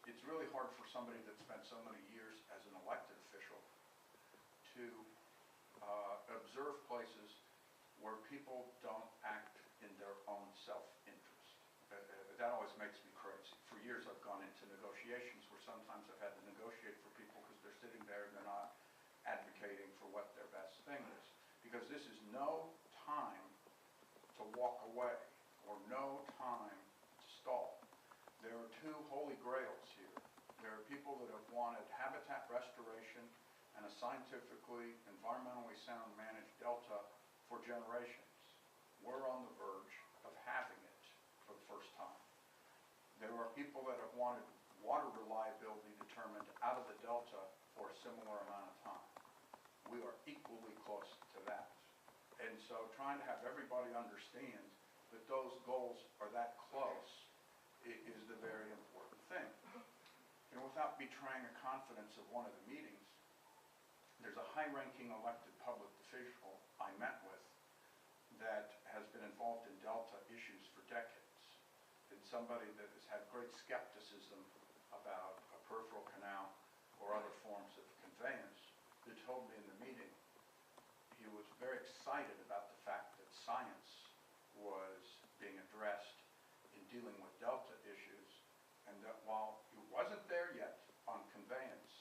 it's really hard for somebody that spent so many years as an elected official to observe places where people don't act in their own self-interest. That always makes me crazy. For years I've gone into negotiations where sometimes I've had to negotiate for people because they're sitting there and they're not advocating for what their best thing is. Because this is no time to walk away or no time to stall. There are two holy grails here. There are people that have wanted habitat restoration and a scientifically, environmentally sound managed delta for generations. We're on the verge of having it for the first time. There are people that have wanted water reliability determined out of the delta for a similar amount of time. We are equally close to that. And so trying to have everybody understand that those goals are that close is the very important thing. And without betraying the confidence of one of the meetings, there's a high-ranking elected public official I met with that has been involved in Delta issues for decades. And somebody that has had great skepticism about a peripheral canal or other forms of conveyance, who told me in the meeting he was very excited about the fact that science was being addressed in dealing with Delta issues, and that while he wasn't there yet on conveyance,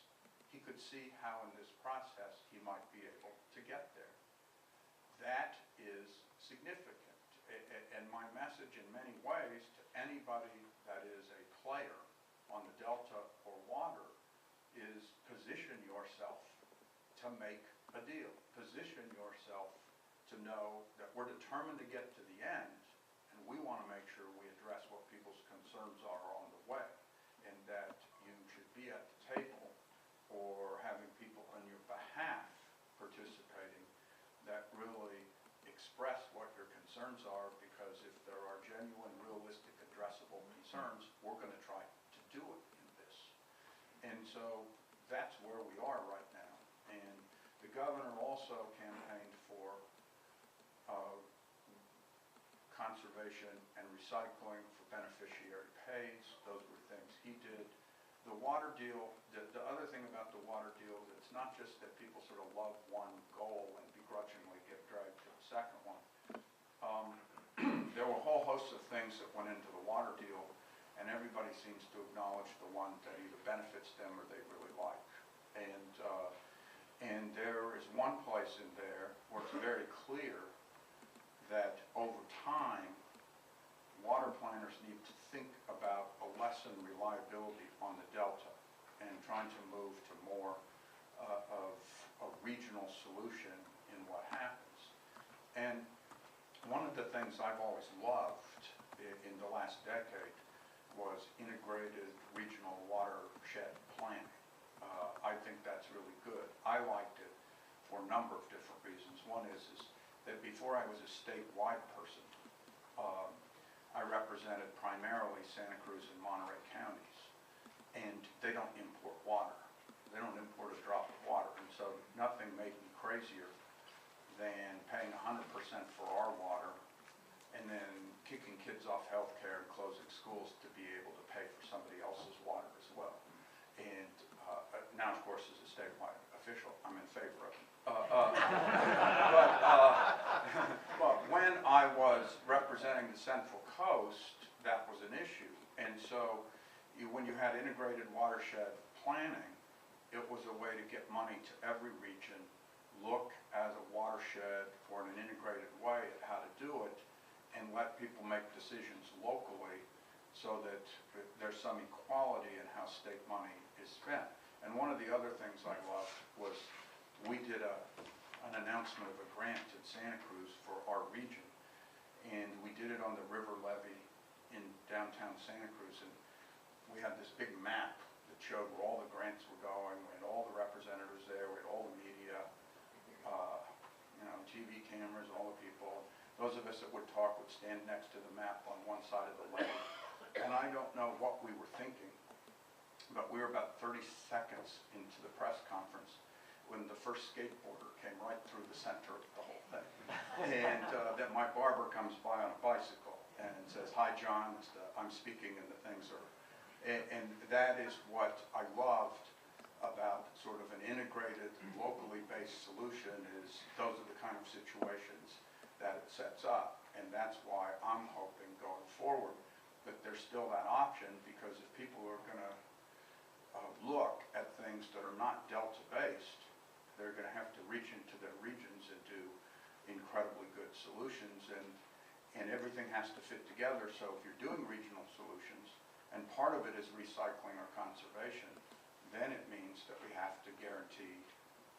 he could see how in this process he might be able to get there. That is significant. And my message in many ways to anybody that is a player on the Delta or water is position yourself to make a deal. Position yourself to know that we're determined to get to the end, and we want to make sure we address what people's concerns are on the way, and that you should be at the table or having people on your behalf participating that really express what your concerns are, because if there are genuine, realistic, addressable concerns, we're going to try to do it in this. And so that's where we are right now. And the governor also campaigned for conservation and recycling for beneficiary pays. Those were things he did. The water deal, the other thing about the water deal, it's not just that people sort of love one goal and begrudgingly get dragged to the second one. There were a whole host of things that went into the water deal, and everybody seems to acknowledge the one that either benefits them or they really like. And there is one place in there where it's very clear that over time, water planners need to think about a lessened reliability on the delta and trying to move to more of a regional solution in what happens. And one of the things I've always loved in the last decade was integrated regional watershed planning. I think that's really good. I liked it for a number of different reasons. One is that before I was a statewide person, I represented primarily Santa Cruz and Monterey counties, and they don't import water. They don't import a drop of water, and so nothing made me crazier than paying 100% for our water and then kicking kids off health care and closing schools to be able to pay for somebody else's water as well. And now, of course, as a statewide official, I'm in favor of it. But when I was representing the Central Coast, that was an issue. And so when you had integrated watershed planning, it was a way to get money to every region, look as a watershed or in an integrated way at how to do it, and let people make decisions locally so that there's some equality in how state money is spent. And one of the other things I loved was we did an announcement of a grant in Santa Cruz for our region, and we did it on the river levee in downtown Santa Cruz, and we had this big map that showed where all the grants were going. We had all the representatives there, we had all the media, TV cameras, all the people. Those of us that would talk would stand next to the map on one side of the levee. And I don't know what we were thinking, but we were about 30 seconds into the press conference when the first skateboarder came right through the center of the whole thing. And then my barber comes by on a bicycle and says, "Hi, John, I'm speaking," and the things are And that is what I loved about sort of an integrated, locally based solution is those are the kind of situations that it sets up. And that's why I'm hoping going forward that there's still that option, because if people are going to look at things that are not Delta-based, they're going to have to reach into their regions and do incredibly good solutions, and everything has to fit together. So if you're doing regional solutions, and part of it is recycling or conservation, then it means that we have to guarantee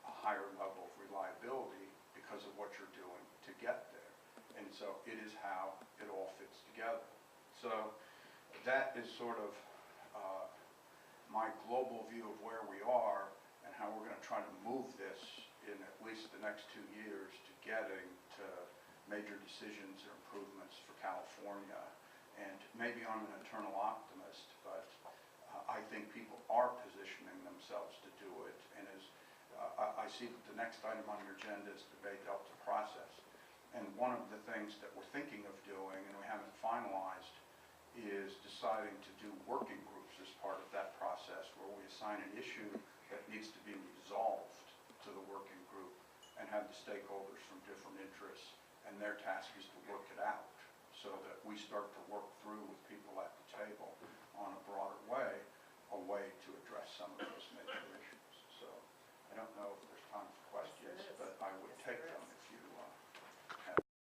a higher level of reliability because of what you're doing to get there. And so it is how it all fits together. So that is sort of my global view of where we are and how we're going to try to move this in at least the next 2 years to getting to major decisions or improvements for California. And maybe I'm an eternal optimist, but I think people are positioning themselves to do it. And as I see that the next item on your agenda is the Bay Delta process. And one of the things that we're thinking of doing, and we haven't finalized, is deciding to do working groups as part of that process, where we assign an issue that needs to be resolved to the working group and have the stakeholders from different interests, and their task is to work it out so that we start to work through with people at the table on a broader way, a way to address some of those major issues. So I don't know if